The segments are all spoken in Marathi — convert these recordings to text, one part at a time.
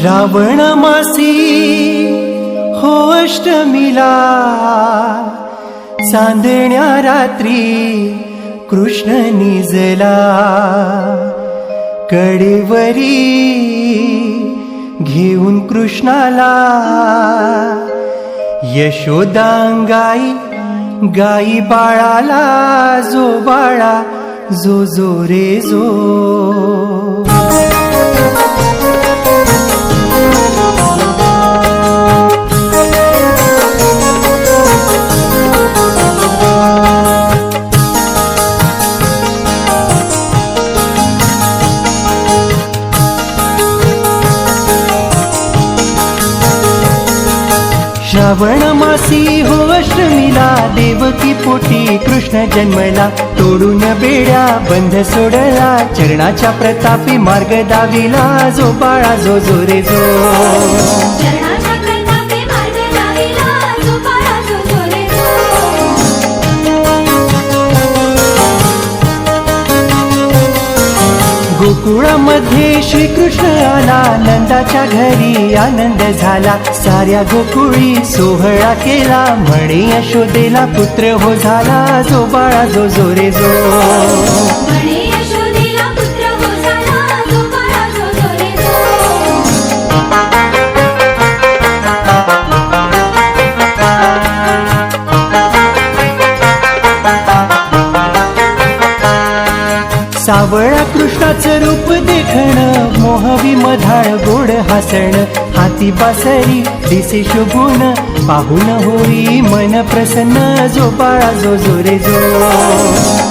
श्रावण मासी हो अष्टमीला चांदण्या रात्री कृष्ण निजला कडेवरी घेऊन कृष्णाला यशोदांगाई गाई बाळाला जो बाळा जो जो रे जो श्रावण मासी हो अष्टमीला देवकी पोटी कृष्ण जन्मला तोडून बेड्या बंध सोडला चरणाच्या प्रतापी मार्ग दाविला जो बाळा जो जो रे जो गोकुळामध्ये श्रीकृष्ण आला नंदाच्या घरी आनंद झाला साऱ्या गोकुळी सोहळा केला म्हणे यशोदेला पुत्र हो झाला जो बाळा जो जो रे जो सावळा कृष्णाचं रूप देखण मोहवी मधाळ गोड हसण हाती बासरी दिसे शोभून पाहून होई मन प्रसन्न जो बाळा जो जो रे जो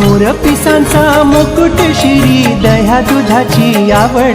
मोर पिसांचा मुकुट शिरी दह्या दुधाची आवड